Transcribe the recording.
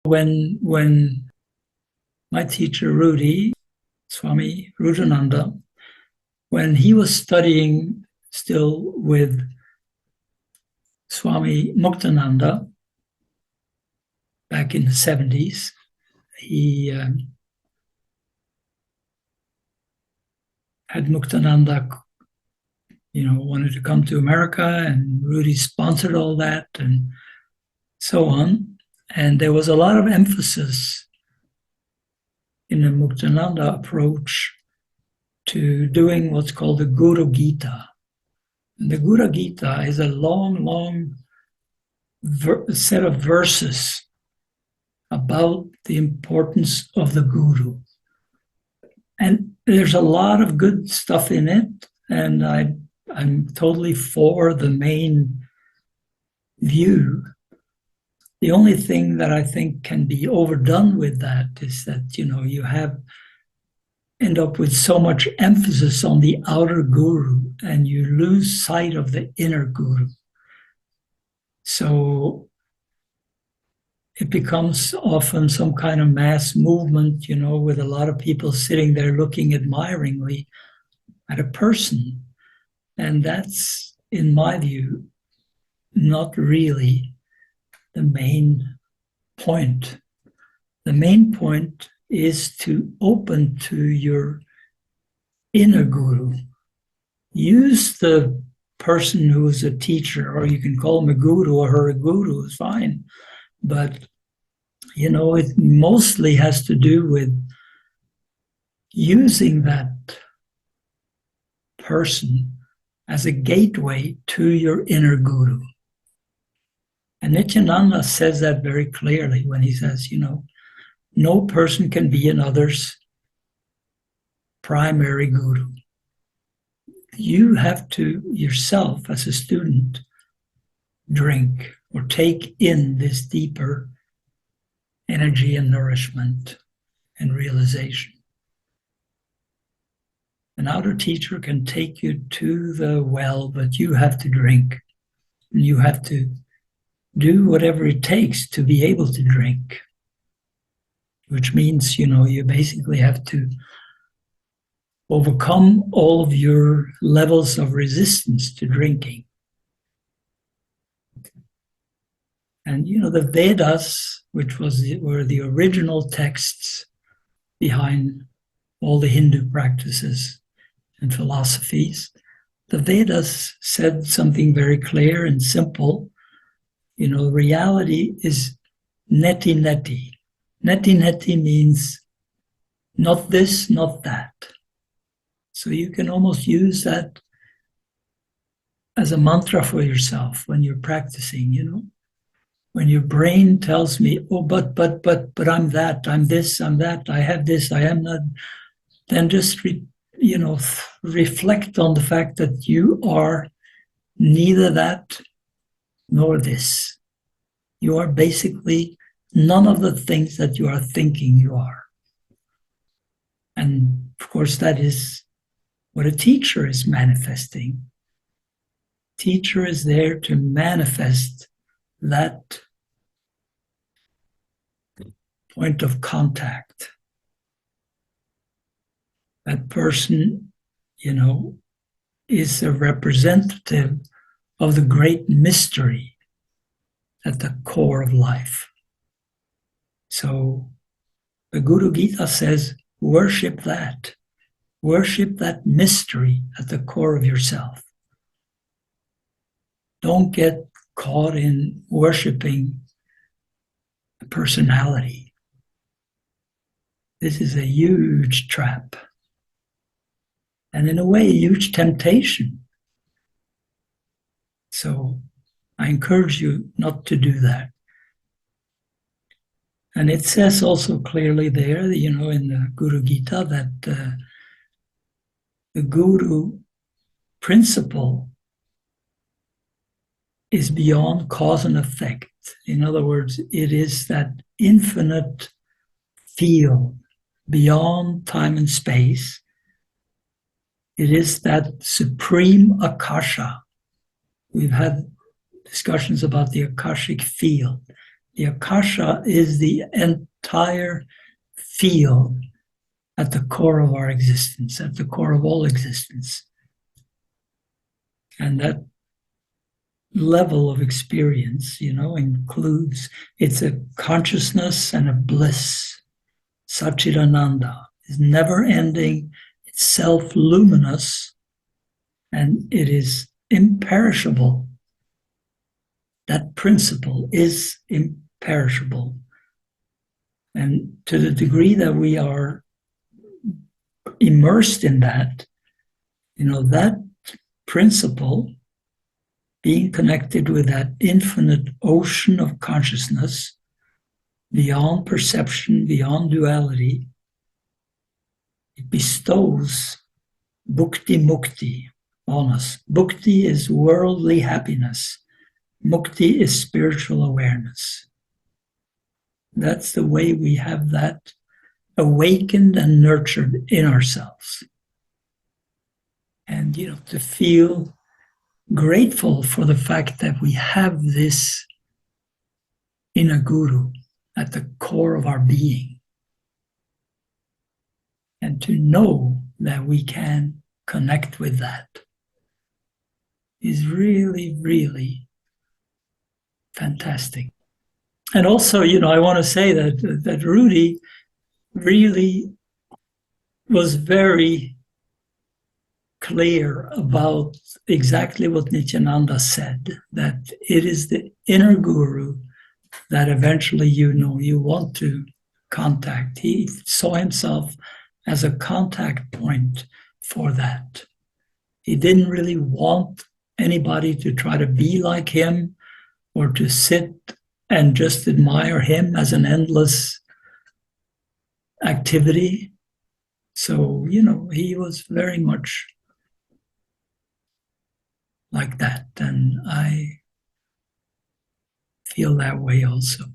When my teacher Rudy, Swami Rudananda, when he was studying still with Swami Muktananda back in the 70s, he had Muktananda, wanted to come to America, and Rudy sponsored all that and so on. And there was a lot of emphasis in the Muktananda approach to doing what's called the Guru Gita. And the Guru Gita is a long set of verses about the importance of the Guru. And there's a lot of good stuff in it, and I'm totally for the main view. The only thing that I think can be overdone with that is that, you end up with so much emphasis on the outer guru, and you lose sight of the inner guru. So it becomes often some kind of mass movement, with a lot of people sitting there looking admiringly at a person. And that's, in my view, not really the main point. The main point is to open to your inner guru. Use the person who is a teacher, or you can call him a guru or her a guru, is fine. But, it mostly has to do with using that person as a gateway to your inner guru. And Nityananda says that very clearly when he says, no person can be another's primary guru. You have to yourself, as a student, drink or take in this deeper energy and nourishment and realization. An outer teacher can take you to the well, but you have to drink. And you have to do whatever it takes to be able to drink, which means, you basically have to overcome all of your levels of resistance to drinking. And, the Vedas, which were the original texts behind all the Hindu practices and philosophies, the Vedas said something very clear and simple. Reality is Neti Neti. Neti Neti means not this, not that. So you can almost use that as a mantra for yourself when you're practicing, When your brain tells me, oh, but I'm that, I'm this, I'm that, I have this, I am that, then just, reflect on the fact that you are neither that nor this. You are basically none of the things that you are thinking you are. And of course, that is what a teacher is manifesting. Teacher is there to manifest that point of contact. That person, is a representative of the great mystery at the core of life. So the Guru Gita says, worship that. Worship that mystery at the core of yourself. Don't get caught in worshiping a personality. This is a huge trap. And in a way, a huge temptation. So I encourage you not to do that. And it says also clearly there, in the Guru Gita, that the Guru principle is beyond cause and effect. In other words, it is that infinite field beyond time and space. It is that supreme akasha. We've had discussions about the akashic field. The Akasha is the entire field at the core of our existence, at the core of all existence. And that level of experience, includes, it's a consciousness and a bliss. Satchidananda is never ending, it's self-luminous, and it is imperishable. That principle is imperishable. And to the degree that we are immersed in that, that principle, being connected with that infinite ocean of consciousness, beyond perception, beyond duality, it bestows bhukti mukti on us. Bhukti is worldly happiness. Mukti is spiritual awareness. That's the way we have that awakened and nurtured in ourselves. And, to feel grateful for the fact that we have this inner guru at the core of our being. And to know that we can connect with that is really, really fantastic. And also, I want to say that Rudy really was very clear about exactly what Nityananda said, that it is the inner guru that eventually you want to contact. He saw himself as a contact point for that. He didn't really want anybody to try to be like him or to sit and just admire him as an endless activity. So, he was very much like that. And I feel that way also.